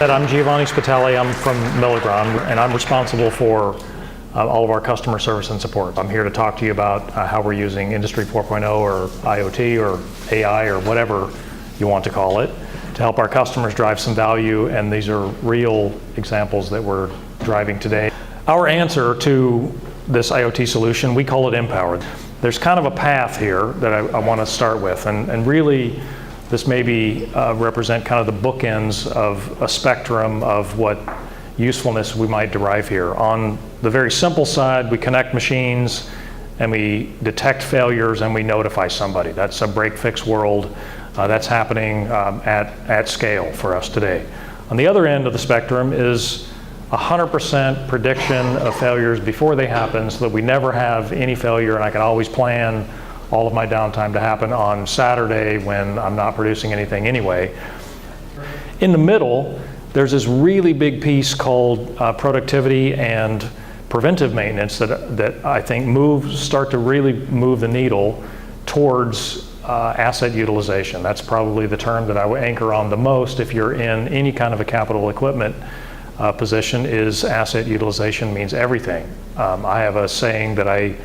I'm Giovanni Spitale. I'm from Milacron, and I'm responsible for all of our customer service and support. I'm here to talk to you about how we're using Industry 4.0 or IoT or AI or whatever you want to call it to help our customers drive some value, and these are real examples that we're driving today. Our answer to this IoT solution, we call it Empower. There's kind of a path here that I want to start with, and really this maybe represent kind of the bookends of a spectrum of what usefulness we might derive here. On the very simple side, we connect machines and we detect failures and we notify somebody. That's a break-fix world. That's happening at scale for us today. On the other end of the spectrum is 100% prediction of failures before they happen, so that we never have any failure, and I can always plan all of my downtime to happen on Saturday when I'm not producing anything anyway. In the middle, there's this really big piece called productivity and preventive maintenance that I think start to really move the needle towards asset utilization. That's probably the term that I would anchor on the most if you're in any kind of a capital equipment position. Is asset utilization means everything. I have a saying that I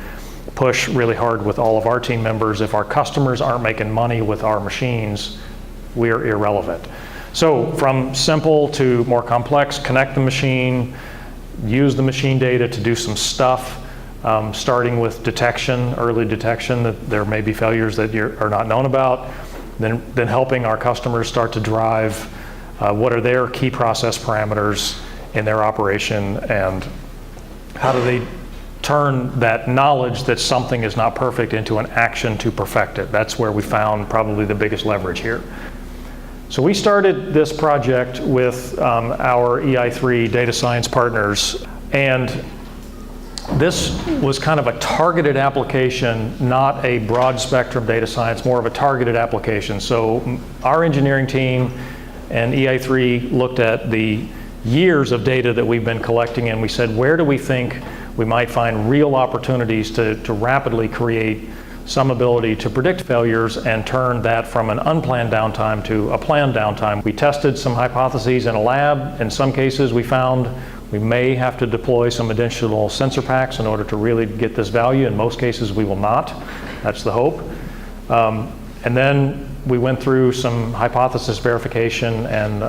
push really hard with all of our team members: if our customers aren't making money with our machines, we're irrelevant. So from simple to more complex, connect the machine, use the machine data to do some stuff, starting with detection, early detection that there may be failures that are not known about, then helping our customers start to drive what are their key process parameters in their operation, and how do they turn that knowledge that something is not perfect into an action to perfect it. That's where we found probably the biggest leverage here. So we started this project with our ei3 data science partners, and this was kind of a targeted application, not a broad spectrum data science, more of a targeted application. So our engineering team and ei3 looked at the years of data that we've been collecting, and we said, where do we think we might find real opportunities to rapidly create some ability to predict failures and turn that from an unplanned downtime to a planned downtime. We tested some hypotheses in a lab. In some cases, we found we may have to deploy some additional sensor packs in order to really get this value. In most cases, we will not. That's the hope. And then we went through some hypothesis verification and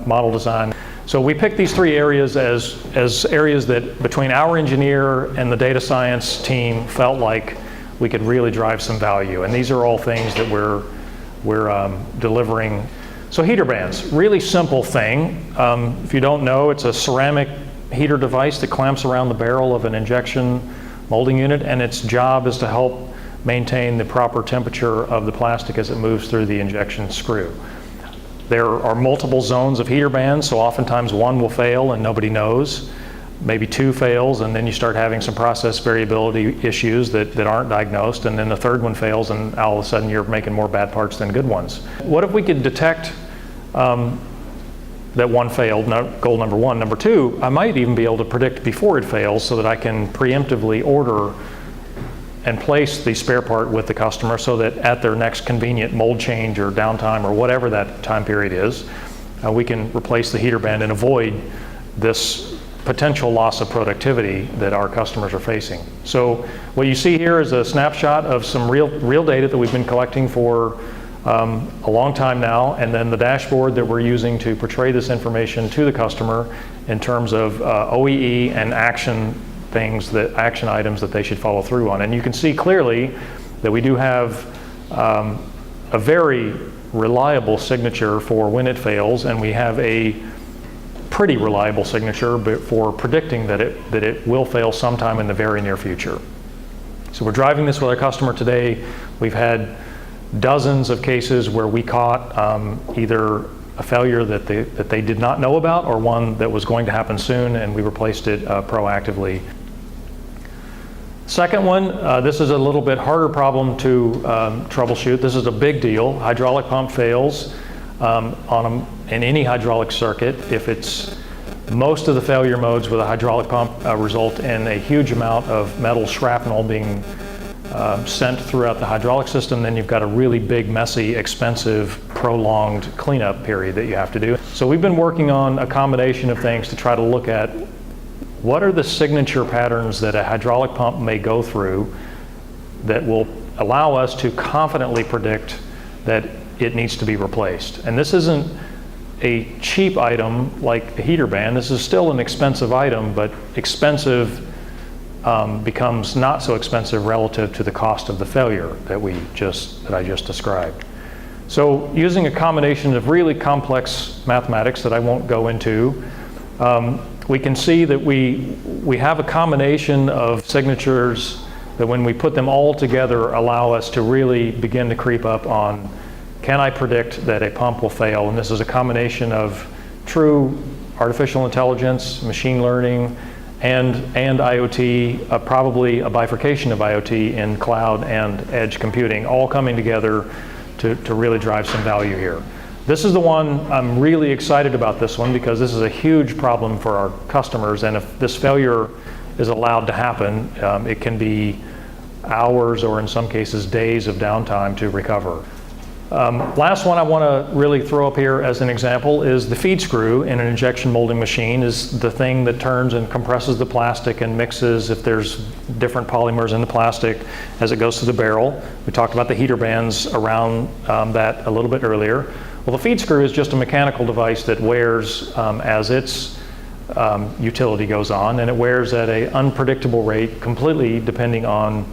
model design. So we picked these three areas as areas that between our engineer and the data science team felt like we could really drive some value. And these are all things that we're delivering. So heater bands, really simple thing. If you don't know, it's a ceramic heater device that clamps around the barrel of an injection molding unit, and its job is to help maintain the proper temperature of the plastic as it moves through the injection screw. There are multiple zones of heater bands, so oftentimes one will fail and nobody knows. Maybe two fails, and then you start having some process variability issues that aren't diagnosed, and then the third one fails, and all of a sudden you're making more bad parts than good ones. What if we could detect that one failed, goal number one. Number two, I might even be able to predict before it fails so that I can preemptively order and place the spare part with the customer so that at their next convenient mold change or downtime or whatever that time period is, we can replace the heater band and avoid this potential loss of productivity that our customers are facing. So what you see here is a snapshot of some real data that we've been collecting for a long time now, and then the dashboard that we're using to portray this information to the customer in terms of OEE and action items that they should follow through on. And you can see clearly that we do have a very reliable signature for when it fails, and we have a pretty reliable signature for predicting that it will fail sometime in the very near future. So we're driving this with our customer today. We've had dozens of cases where we caught either a failure that they did not know about or one that was going to happen soon, and we replaced it proactively. Second one, this is a little bit harder problem to troubleshoot. This is a big deal. Hydraulic pump fails in any hydraulic circuit. If it's most of the failure modes with a hydraulic pump result in a huge amount of metal shrapnel being sent throughout the hydraulic system, then you've got a really big, messy, expensive, prolonged cleanup period that you have to do. So we've been working on a combination of things to try to look at what are the signature patterns that a hydraulic pump may go through that will allow us to confidently predict that it needs to be replaced. And this isn't a cheap item like a heater band. This is still an expensive item, but expensive becomes not so expensive relative to the cost of the failure that I just described. So using a combination of really complex mathematics that I won't go into, we can see that we have a combination of signatures that when we put them all together allow us to really begin to creep up on, can I predict that a pump will fail? And this is a combination of true artificial intelligence, machine learning, and IoT, probably a bifurcation of IoT in cloud and edge computing, all coming together to really drive some value here. This is the one, I'm really excited about this one because this is a huge problem for our customers, and if this failure is allowed to happen, it can be hours or in some cases days of downtime to recover. Last one I want to really throw up here as an example is the feed screw in an injection molding machine is the thing that turns and compresses the plastic and mixes if there's different polymers in the plastic as it goes to the barrel. We talked about the heater bands around that a little bit earlier. Well, the feed screw is just a mechanical device that wears as its utility goes on, and it wears at an unpredictable rate completely depending on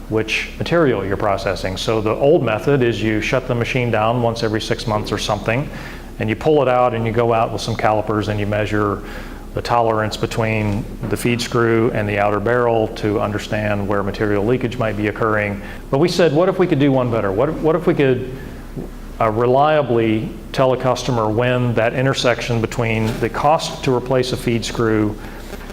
which material you're processing. So the old method is you shut the machine down once every 6 months or something, and you pull it out and you go out with some calipers and you measure the tolerance between the feed screw and the outer barrel to understand where material leakage might be occurring. But we said, what if we could do one better? What if we could reliably tell a customer when that intersection between the cost to replace a feed screw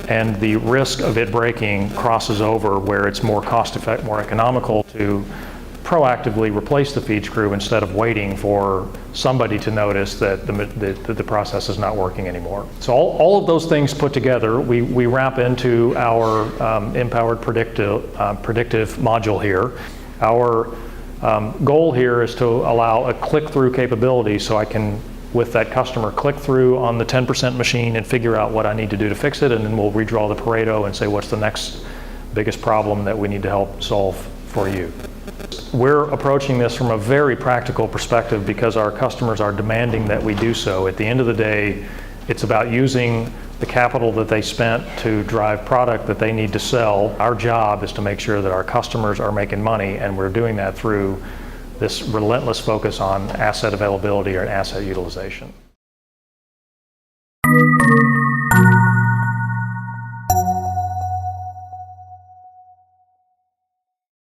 and the risk of it breaking crosses over where it's more cost-effective, more economical to proactively replace the feed screw instead of waiting for somebody to notice that the process is not working anymore. So all of those things put together, we wrap into our empowered predictive module here. Our goal here is to allow a click-through capability so I can, with that customer, click through on the 10% machine and figure out what I need to do to fix it, and then we'll redraw the Pareto and say what's the next biggest problem that we need to help solve for you. We're approaching this from a very practical perspective because our customers are demanding that we do so. At the end of the day, it's about using the capital that they spent to drive product that they need to sell. Our job is to make sure that our customers are making money, and we're doing that through this relentless focus on asset availability or asset utilization.